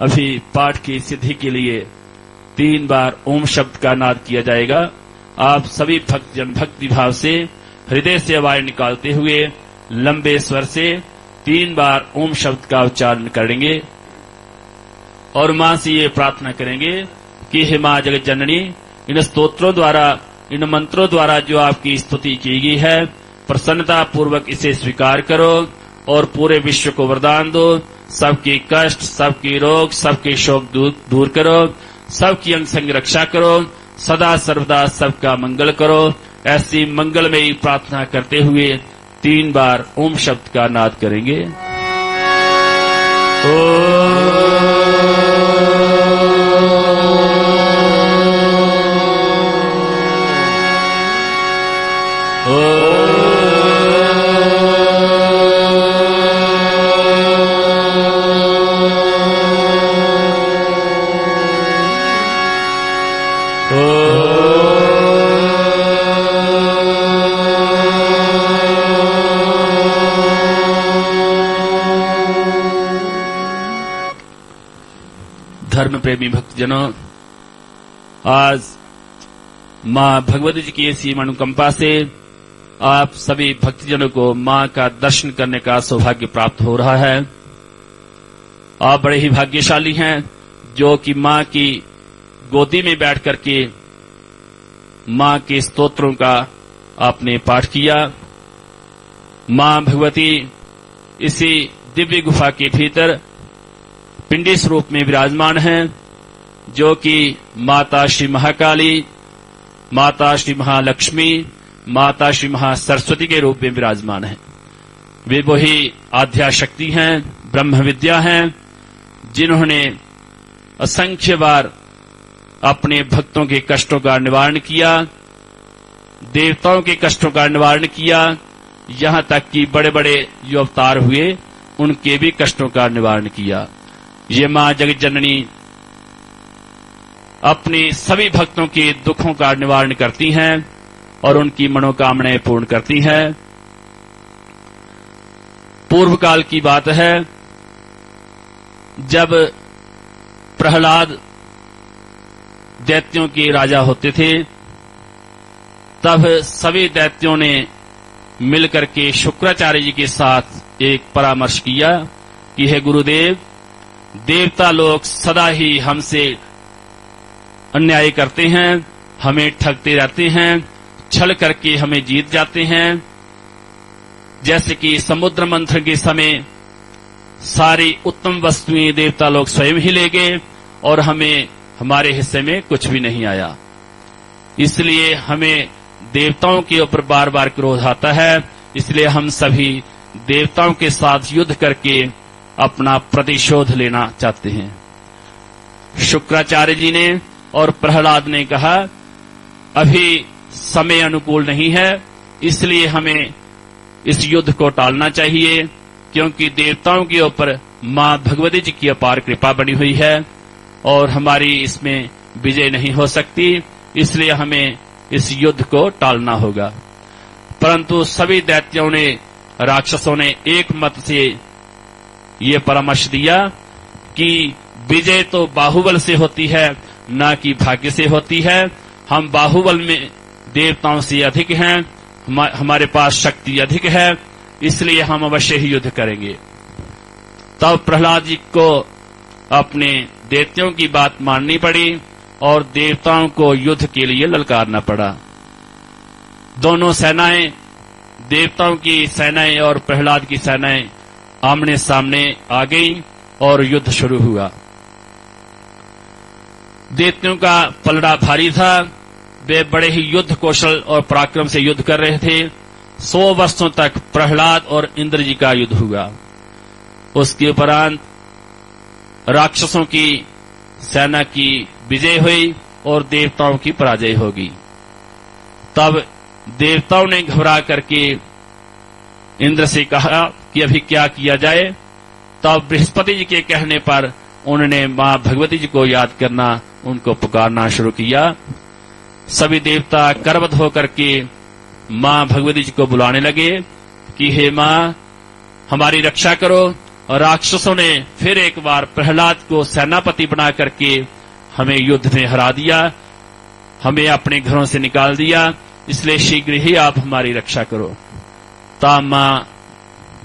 अभी पाठ की सिद्धि के लिए 3 बार ओम शब्द का नाद किया जाएगा। आप सभी भक्तजन भक्ति भाव से हृदय से आवाज निकालते हुए लंबे स्वर से 3 बार ओम शब्द का उच्चारण करेंगे और मां से ये प्रार्थना करेंगे कि हे मां जगत जननी, इन स्तोत्रों द्वारा, इन मंत्रों द्वारा जो आपकी स्तुति की गई है, प्रसन्नता पूर्वक इसे स्वीकार करो और पूरे विश्व को वरदान दो। सबके कष्ट, सबके रोग, सबके शोक दूर करो, सबकी अंग संग रक्षा करो, सदा सर्वदा सबका मंगल करो। ऐसी मंगलमयी प्रार्थना करते हुए 3 बार ओम शब्द का नाद करेंगे। धर्म प्रेमी भक्तजनों, आज मां भगवती जी की ऐसी अनुकंपा से आप सभी भक्तजनों को मां का दर्शन करने का सौभाग्य प्राप्त हो रहा है। आप बड़े ही भाग्यशाली हैं जो कि मां की गोदी में बैठ करके मां के स्तोत्रों का आपने पाठ किया। मां भगवती इसी दिव्य गुफा के भीतर पिंडी स्वरूप में विराजमान हैं, जो कि माता श्री महाकाली, माता श्री महालक्ष्मी, माता श्री महासरस्वती के रूप में विराजमान हैं। वे वही आध्या शक्ति हैं, ब्रह्म विद्या हैं, जिन्होंने असंख्य बार अपने भक्तों के कष्टों का निवारण किया, देवताओं के कष्टों का निवारण किया, यहां तक कि बड़े बड़े जो अवतार हुए उनके भी कष्टों का निवारण किया। ये मां जगत जननी अपने सभी भक्तों के दुखों का निवारण करती हैं और उनकी मनोकामनाएं पूर्ण करती हैं। पूर्व काल की बात है, जब प्रहलाद दैत्यों के राजा होते थे, तब सभी दैत्यों ने मिलकर के शुक्राचार्य जी के साथ एक परामर्श किया कि हे गुरुदेव, देवता लोग सदा ही हमसे अन्याय करते हैं, हमें ठगते रहते हैं, छल करके हमें जीत जाते हैं। जैसे कि समुद्र मंथन के समय सारी उत्तम वस्तुएं देवता लोग स्वयं ही ले गए और हमें हमारे हिस्से में कुछ भी नहीं आया। इसलिए हमें देवताओं के ऊपर बार बार क्रोध आता है। इसलिए हम सभी देवताओं के साथ युद्ध करके अपना प्रतिशोध लेना चाहते हैं। शुक्राचार्य जी ने और प्रहलाद ने कहा, अभी समय अनुकूल नहीं है, इसलिए हमें इस युद्ध को टालना चाहिए, क्योंकि देवताओं के ऊपर मां भगवती जी की अपार कृपा बनी हुई है और हमारी इसमें विजय नहीं हो सकती, इसलिए हमें इस युद्ध को टालना होगा। परंतु सभी दैत्यों ने, राक्षसों ने एक मत से ये परामर्श दिया कि विजय तो बाहुबल से होती है, ना कि भाग्य से होती है। हम बाहुबल में देवताओं से अधिक हैं, हमारे पास शक्ति अधिक है, इसलिए हम अवश्य ही युद्ध करेंगे। तब प्रहलाद जी को अपने दैत्यों की बात माननी पड़ी और देवताओं को युद्ध के लिए ललकारना पड़ा। दोनों सेनाएं, देवताओं की सेनाएं और प्रहलाद की सेनाएं आमने सामने आ गई और युद्ध शुरू हुआ। दैत्यों का पलड़ा भारी था, वे बड़े ही युद्ध कौशल और पराक्रम से युद्ध कर रहे थे। 100 वर्षों तक प्रहलाद और इंद्र जी का युद्ध हुआ। उसके उपरांत राक्षसों की सेना की विजय हुई और देवताओं की पराजय होगी। तब देवताओं ने घबरा करके इंद्र से कहा कि अभी क्या किया जाए। तब बृहस्पति जी के कहने पर उन्होंने मां भगवती जी को याद करना, उनको पुकारना शुरू किया। सभी देवता करबद्ध होकर के मां भगवती जी को बुलाने लगे कि हे मां, हमारी रक्षा करो, राक्षसों ने फिर एक बार प्रहलाद को सेनापति बना करके हमें युद्ध में हरा दिया, हमें अपने घरों से निकाल दिया। इसलिए शीघ्र ही आप हमारी रक्षा करो। तब मां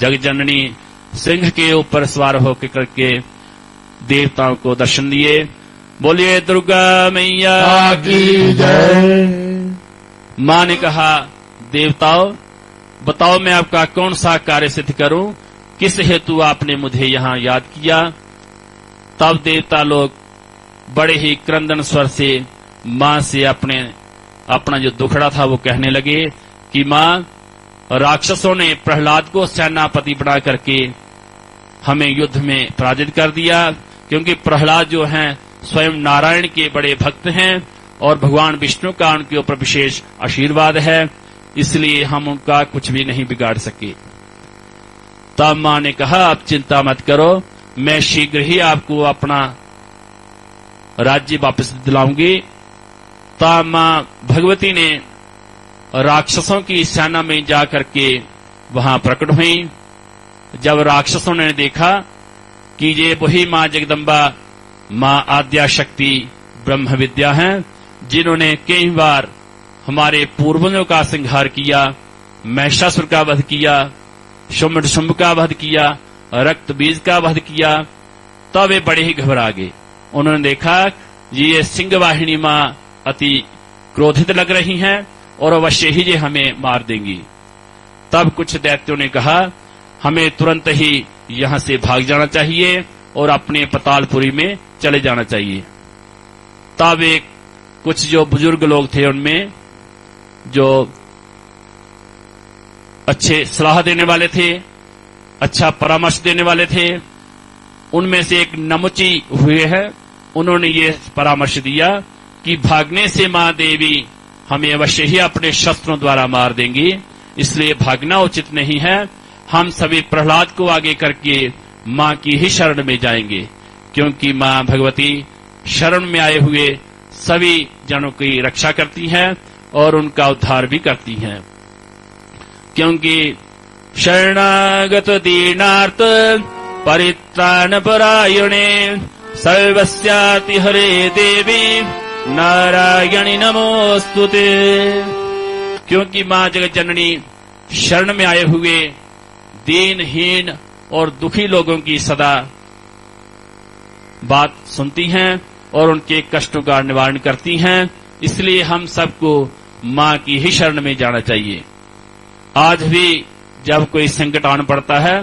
जगजननी सिंह के ऊपर सवार होकर करके देवताओं को दर्शन दिए। बोलिए दुर्गा मैया की जय। मां ने कहा, देवताओं बताओ मैं आपका कौन सा कार्य सिद्ध करूं, किस हेतु आपने मुझे यहां याद किया। तब देवता लोग बड़े ही क्रंदन स्वर से मां से अपना जो दुखड़ा था वो कहने लगे कि मां, राक्षसों ने प्रहलाद को सेनापति बना करके हमें युद्ध में पराजित कर दिया, क्योंकि प्रहलाद जो हैं स्वयं नारायण के बड़े भक्त हैं और भगवान विष्णु का उनके ऊपर विशेष आशीर्वाद है, इसलिए हम उनका कुछ भी नहीं बिगाड़ सके। तब मां ने कहा, आप चिंता मत करो, मैं शीघ्र ही आपको अपना राज्य वापस दिलाऊंगी। तब मां भगवती ने राक्षसों की सेना में जाकर के वहां प्रकट हुई। जब राक्षसों ने देखा कि ये वही मां जगदम्बा, मां आद्या शक्ति ब्रह्म विद्या हैं, जिन्होंने कई बार हमारे पूर्वजों का संहार किया, महिषासुर का वध किया, शुम्भ का वध किया, रक्त बीज का वध किया, तब वे बड़े ही घबरा गए। उन्होंने देखा ये सिंह वाहिनी मां अति क्रोधित लग रही हैं और अवश्य ही ये हमें मार देंगी। तब कुछ दैत्यों ने कहा, हमें तुरंत ही यहां से भाग जाना चाहिए और अपने पतालपुरी में चले जाना चाहिए। तब एक कुछ जो बुजुर्ग लोग थे, उनमें जो अच्छे सलाह देने वाले थे, अच्छा परामर्श देने वाले थे, उनमें से एक नमुची हुए हैं। उन्होंने ये परामर्श दिया कि भागने से मां देवी हमें अवश्य ही अपने शस्त्रों द्वारा मार देंगी, इसलिए भागना उचित नहीं है। हम सभी प्रहलाद को आगे करके मां की ही शरण में जाएंगे, क्योंकि मां भगवती शरण में आए हुए सभी जनों की रक्षा करती हैं और उनका उद्धार भी करती हैं। क्योंकि शरणागत दीनार्थ परित्राण परायणे सर्वस्याति हरे देवी नारायणी नमोस्तुते। क्योंकि मां जगत जननी शरण में आए हुए दीनहीन और दुखी लोगों की सदा बात सुनती हैं और उनके कष्टों का निवारण करती हैं, इसलिए हम सबको मां की ही शरण में जाना चाहिए। आज भी जब कोई संकट आन पड़ता है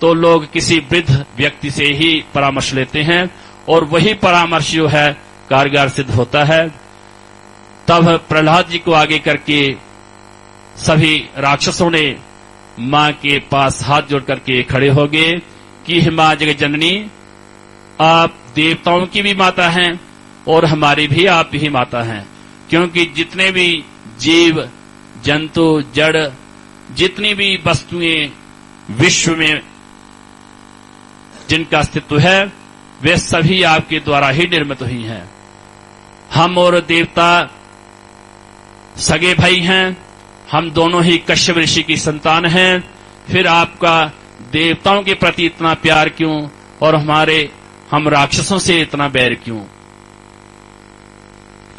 तो लोग किसी वृद्ध व्यक्ति से ही परामर्श लेते हैं और वही परामर्श जो है कारगर सिद्ध होता है। तब प्रहलाद जी को आगे करके सभी राक्षसों ने मां के पास हाथ जोड़ करके खड़े हो गए कि मां जगत जननी, आप देवताओं की भी माता हैं और हमारी भी आप ही माता हैं, क्योंकि जितने भी जीव जंतु जड़ जितनी भी वस्तुएं विश्व में जिनका अस्तित्व है वे सभी आपके द्वारा ही निर्मित हुई हैं। हम और देवता सगे भाई हैं, हम दोनों ही कश्यप ऋषि की संतान हैं, फिर आपका देवताओं के प्रति इतना प्यार क्यों और हम राक्षसों से इतना बैर क्यों?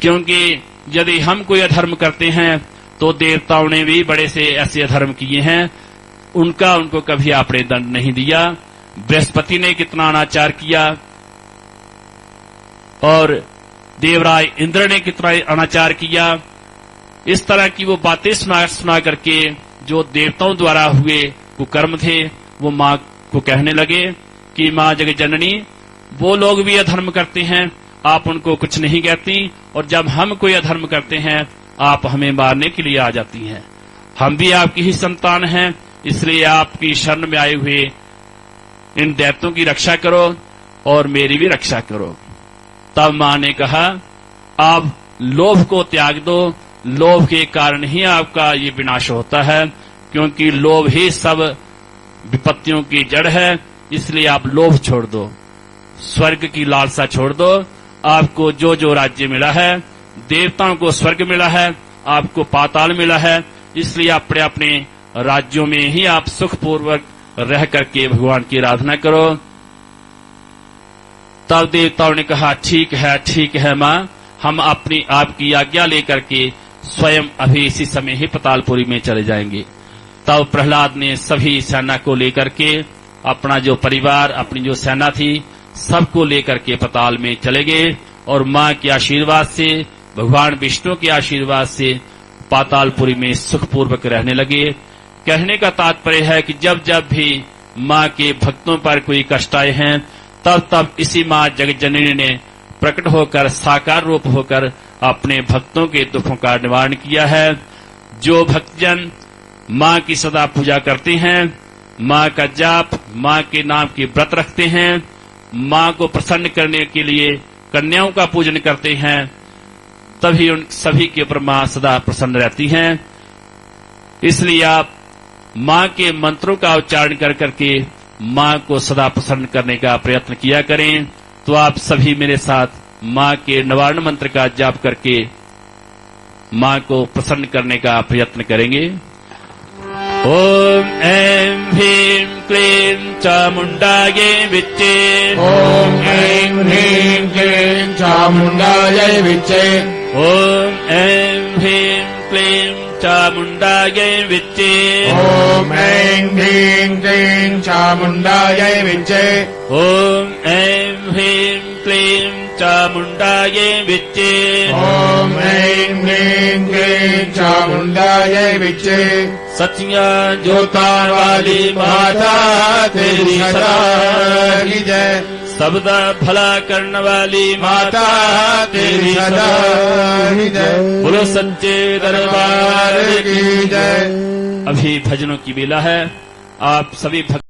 क्योंकि यदि हम कोई अधर्म करते हैं तो देवताओं ने भी बड़े से ऐसे अधर्म किए हैं, उनको कभी आपने दंड नहीं दिया। बृहस्पति ने कितना अनाचार किया और देवराज इंद्र ने कितना अनाचार किया। इस तरह की वो बातें सुना करके जो देवताओं द्वारा हुए कुकर्म थे वो मां को कहने लगे कि मां जगत जननी, वो लोग भी अधर्म करते हैं, आप उनको कुछ नहीं कहती, और जब हम कोई अधर्म करते हैं आप हमें मारने के लिए आ जाती हैं। हम भी आपकी ही संतान हैं, इसलिए आपकी शरण में आए हुए इन दैत्यों की रक्षा करो और मेरी भी रक्षा करो। तब मां ने कहा, आप लोभ को त्याग दो, लोभ के कारण ही आपका ये विनाश होता है, क्योंकि लोभ ही सब विपत्तियों की जड़ है, इसलिए आप लोभ छोड़ दो, स्वर्ग की लालसा छोड़ दो। आपको जो जो राज्य मिला है, देवताओं को स्वर्ग मिला है, आपको पाताल मिला है, इसलिए अपने अपने राज्यों में ही आप सुखपूर्वक रह करके भगवान की आराधना करो। तब देवताओं ने कहा ठीक है मां, हम अपनी आपकी आज्ञा लेकर के स्वयं अभी इसी समय ही पतालपुरी में चले जाएंगे। तब प्रहलाद ने सभी सेना को लेकर के, अपना जो परिवार, अपनी जो सेना थी, सबको लेकर के पताल में चले गए और मां के आशीर्वाद से, भगवान विष्णु के आशीर्वाद से पातालपुरी में सुखपूर्वक रहने लगे। कहने का तात्पर्य है कि जब जब भी मां के भक्तों पर कोई कष्ट आए हैं, तब तब इसी मां जगज्जननी ने प्रकट होकर, साकार रूप होकर अपने भक्तों के दुखों का निवारण किया है। जो भक्तजन मां की सदा पूजा करते हैं, मां का जाप, मां के नाम की व्रत रखते हैं, मां को प्रसन्न करने के लिए कन्याओं का पूजन करते हैं, तभी उन सभी के ऊपर मां सदा प्रसन्न रहती हैं। इसलिए आप मां के मंत्रों का उच्चारण कर करके मां को सदा प्रसन्न करने का प्रयत्न किया करें। तो आप सभी मेरे साथ मां के निवारण मंत्र का जाप करके मां को प्रसन्न करने का प्रयत्न करेंगे। ओम ऐं ह्रीं क्लीं चामुंडायै विच्चे। ओम ऐं ह्रीं क्लीं चामुंडायै विच्चे। ओम ऐं ह्रीं क्लीं चामुंडायै विच्चे। ओम ऐं ह्रीं क्लीं चामुंडायै विच्चे। ओम ऐं ह्रीं क्लीं चामुंडायै विच्चे। ओम ऐं ह्रीं क्लीं चामुंडायै विच्चे। सचियां जोतां वाली माता तेरी सदा की जय। सबदा भला करने वाली माता तेरी सदा की जय। बोलो सच्चे दरबार की जय। अभी भजनों की बेला है। आप सभी भक्त